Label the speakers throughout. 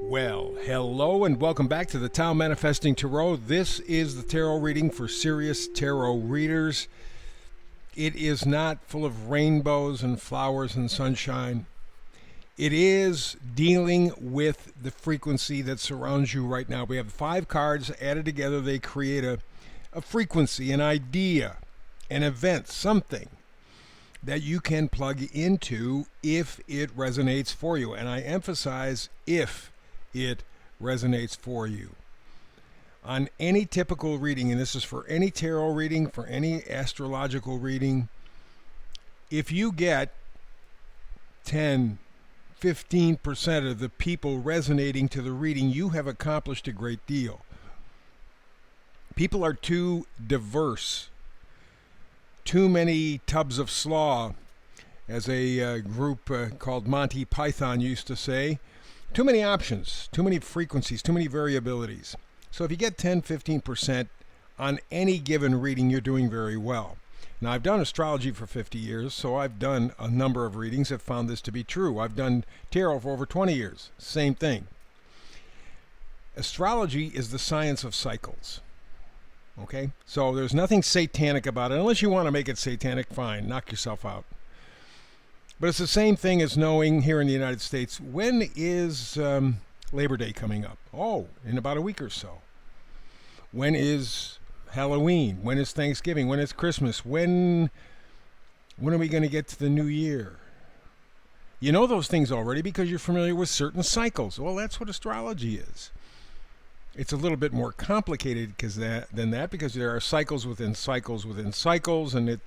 Speaker 1: Well, hello and welcome back to the Tao Manifesting Tarot. This is the tarot reading for serious tarot readers. It is not full of rainbows and flowers and sunshine. It is dealing with the frequency that surrounds you right now. We have 5 cards added together. They create a frequency, an idea, an event, something that you can plug into if it resonates for you. And I emphasize if it resonates for you. On any typical reading, and this is for any tarot reading, for any astrological reading, if you get 10, 15% of the people resonating to the reading, you have accomplished a great deal. People are too diverse. Too many tubs of slaw, as a group called Monty Python used to say. Too many options, too many frequencies, too many variabilities. So if you get 10, 15% on any given reading, you're doing very well. Now, I've done astrology for 50 years, so I've done a number of readings that found this to be true. I've done tarot for over 20 years. Same thing. Astrology is the science of cycles. Okay? So there's nothing satanic about it. Unless you want to make it satanic, fine. Knock yourself out. But it's the same thing as knowing here in the United States, when is Labor Day coming up? Oh, in about a week or so. When is Halloween? When is Thanksgiving? When is Christmas? When are we going to get to the new year? You know those things already because you're familiar with certain cycles. Well, that's what astrology is. It's a little bit more complicated than that because there are cycles within cycles within cycles, and it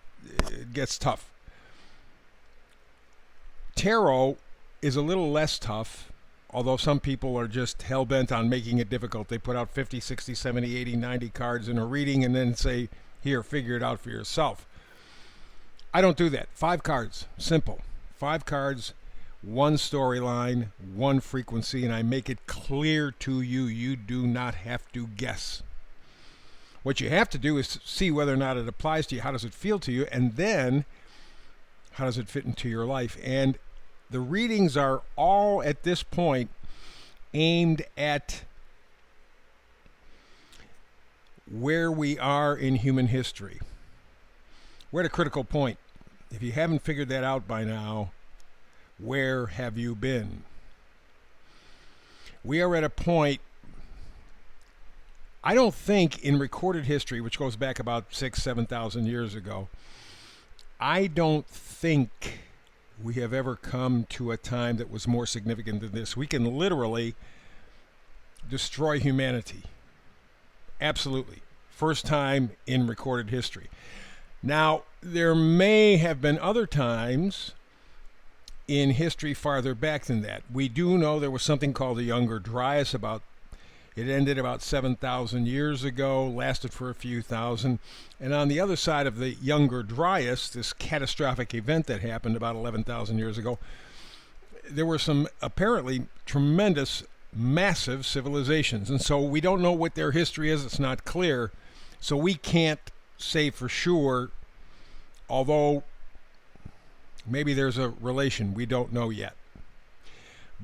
Speaker 1: gets tough. Tarot is a little less tough, although some people are just hell-bent on making it difficult. They put out 50, 60, 70, 80, 90 cards in a reading and then say, here, figure it out for yourself. I don't do that. 5 cards, simple. 5 cards, 1 storyline, 1 frequency, and I make it clear to you. You do not have to guess. What you have to do is see whether or not it applies to you. How does it feel to you? And then how does it fit into your life? And the readings are all at this point aimed at where we are in human history. We're at a critical point. If you haven't figured that out by now, where have you been? We are at a point, I don't think in recorded history, which goes back about 6,000, 7,000 years ago, I don't think we have ever come to a time that was more significant than this. We can literally destroy humanity. Absolutely. First time in recorded history. Now, there may have been other times in history farther back than that. We do know there was something called the Younger Dryas. It ended about 7,000 years ago, lasted for a few thousand. And on the other side of the Younger Dryas, this catastrophic event that happened about 11,000 years ago, there were some apparently tremendous, massive civilizations. And so we don't know what their history is. It's not clear. So we can't say for sure, although maybe there's a relation. We don't know yet.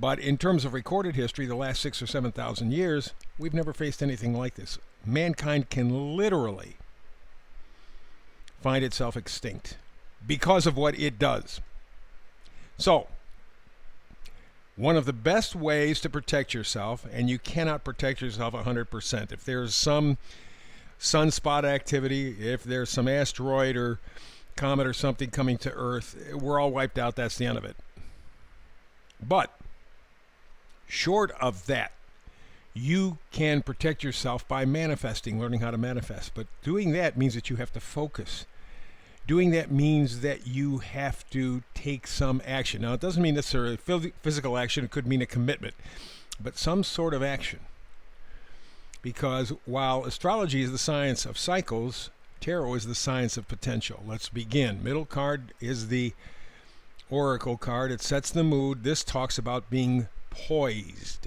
Speaker 1: But in terms of recorded history, the last 6,000 or 7,000 years, we've never faced anything like this. Mankind can literally find itself extinct because of what it does. So, one of the best ways to protect yourself, and you cannot protect yourself 100%. If there's some sunspot activity, if there's some asteroid or comet or something coming to Earth, we're all wiped out. That's the end of it. But short of that, you can protect yourself by manifesting, learning how to manifest. But doing that means that you have to focus. Doing that means that you have to take some action. Now, it doesn't mean necessarily physical action. It could mean a commitment, but some sort of action. Because while astrology is the science of cycles, tarot is the science of potential. Let's begin. Middle card is the Oracle card. It sets the mood. This talks about being poised.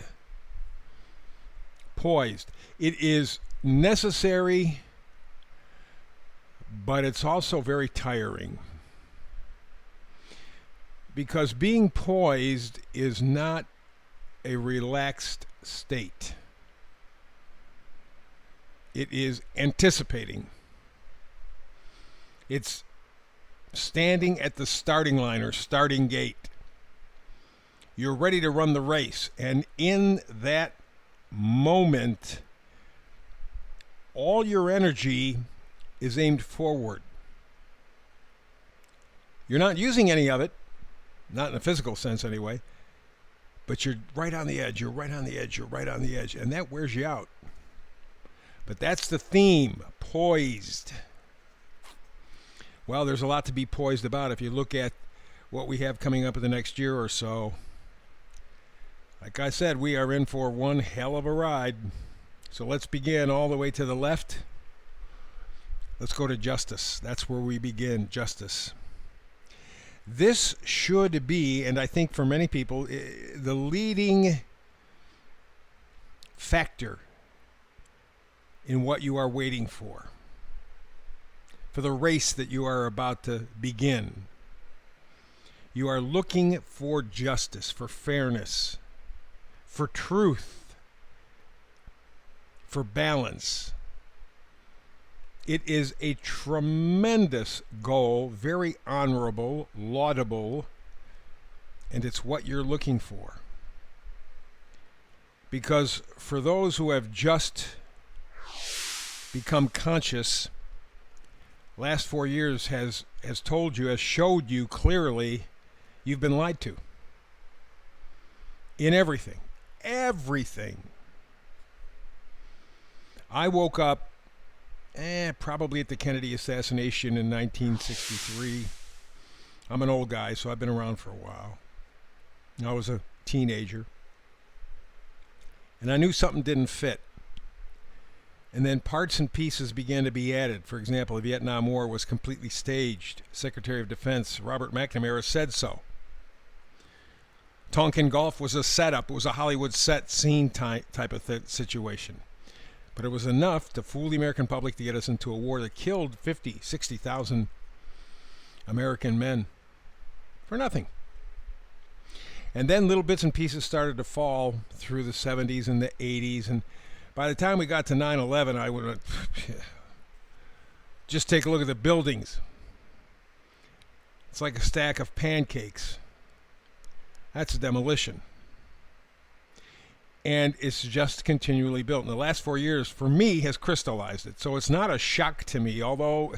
Speaker 1: Poised. It is necessary, but it's also very tiring. Because being poised is not a relaxed state. It is anticipating. It's standing at the starting line or starting gate. You're ready to run the race. And in that moment, all your energy is aimed forward. You're not using any of it, not in a physical sense anyway, but you're right on the edge, you're right on the edge, you're right on the edge, and that wears you out. But that's the theme, poised. Well, there's a lot to be poised about if you look at what we have coming up in the next year or so. Like I said, we are in for one hell of a ride. So let's begin all the way to the left. Let's go to justice. That's where we begin, justice. This should be, and I think for many people, the leading factor in what you are waiting for the race that you are about to begin. You are looking for justice, for fairness, for truth, for balance. It is a tremendous goal, very honorable, laudable, and it's what you're looking for. Because for those who have just become conscious, last 4 years has told you, has showed you clearly you've been lied to. In everything. Everything. I woke up probably at the Kennedy assassination in 1963. I'm an old guy, so I've been around for a while. I was a teenager. And I knew something didn't fit. And then parts and pieces began to be added. For example, the Vietnam War was completely staged. Secretary of Defense Robert McNamara said so. Tonkin Gulf was a setup. It was a Hollywood set scene type of situation. But it was enough to fool the American public to get us into a war that killed 50, 60,000 American men for nothing. And then little bits and pieces started to fall through the 70s and the 80s. And by the time we got to 9/11, I would just take a look at the buildings. It's like a stack of pancakes. That's a demolition. And it's just continually built. And the last 4 years, for me, has crystallized it. So it's not a shock to me, although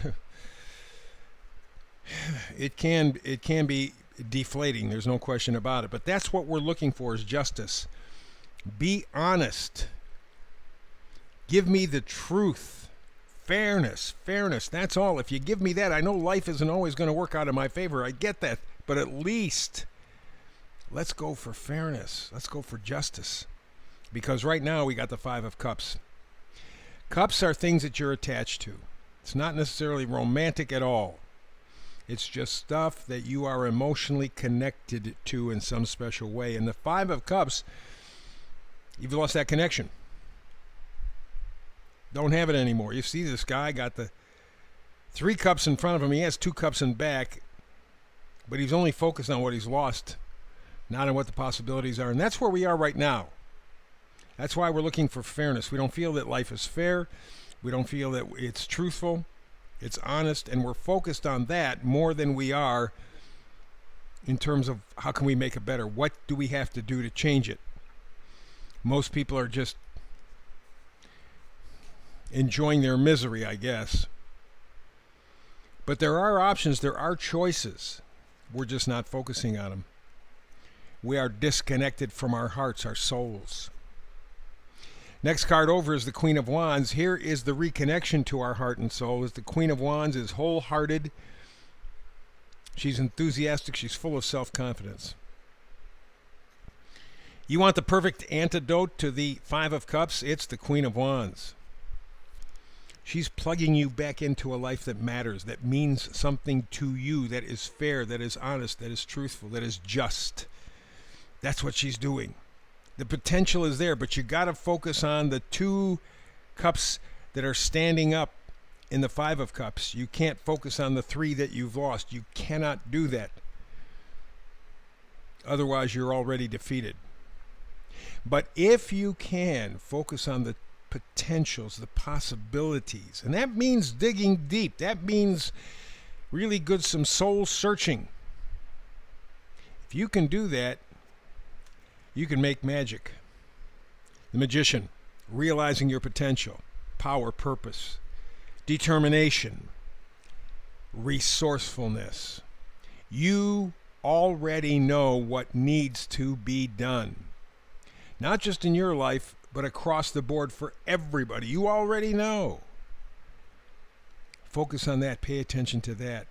Speaker 1: it can be deflating. There's no question about it. But that's what we're looking for, is justice. Be honest. Give me the truth. Fairness. That's all. If you give me that, I know life isn't always going to work out in my favor. I get that. But at least let's go for fairness. Let's go for justice. Because right now we got the Five of Cups. Cups are things that you're attached to. It's not necessarily romantic at all. It's just stuff that you are emotionally connected to in some special way. And the Five of Cups, you've lost that connection. Don't have it anymore. You see this guy got the 3 cups in front of him. He has 2 cups in back. But he's only focused on what he's lost, not on what the possibilities are. And that's where we are right now. That's why we're looking for fairness. We don't feel that life is fair. We don't feel that it's truthful. It's honest. And we're focused on that more than we are in terms of how can we make it better? What do we have to do to change it? Most people are just enjoying their misery, I guess. But there are options. There are choices. We're just not focusing on them. We are disconnected from our hearts, our souls. Next card over is the Queen of Wands. Here is the reconnection to our heart and soul. As the Queen of Wands is wholehearted. She's enthusiastic. She's full of self-confidence. You want the perfect antidote to the Five of Cups? It's the Queen of Wands. She's plugging you back into a life that matters, that means something to you, that is fair, that is honest, that is truthful, that is just. That's what she's doing. The potential is there, but you got to focus on the 2 cups that are standing up in the Five of Cups. You can't focus on the 3 that you've lost. You cannot do that. Otherwise, you're already defeated. But if you can focus on the potentials, the possibilities, and that means digging deep, that means really good some soul searching. If you can do that, you can make magic. The magician, realizing your potential, power, purpose, determination, resourcefulness. You already know what needs to be done. Not just in your life, but across the board for everybody. You already know. Focus on that. Pay attention to that.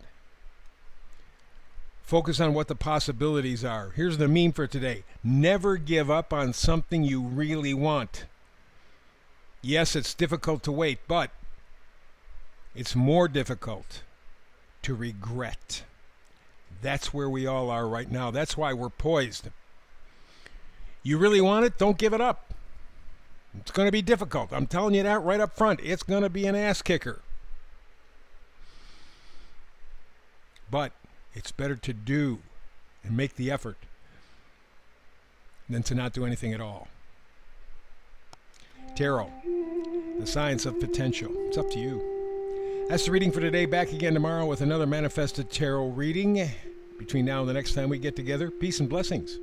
Speaker 1: Focus on what the possibilities are. Here's the meme for today. Never give up on something you really want. Yes, it's difficult to wait, but it's more difficult to regret. That's where we all are right now. That's why we're poised. You really want it? Don't give it up. It's going to be difficult. I'm telling you that right up front. It's going to be an ass kicker. But it's better to do and make the effort than to not do anything at all. Tarot, the science of potential. It's up to you. That's the reading for today. Back again tomorrow with another Manifested Tarot reading. Between now and the next time we get together, peace and blessings.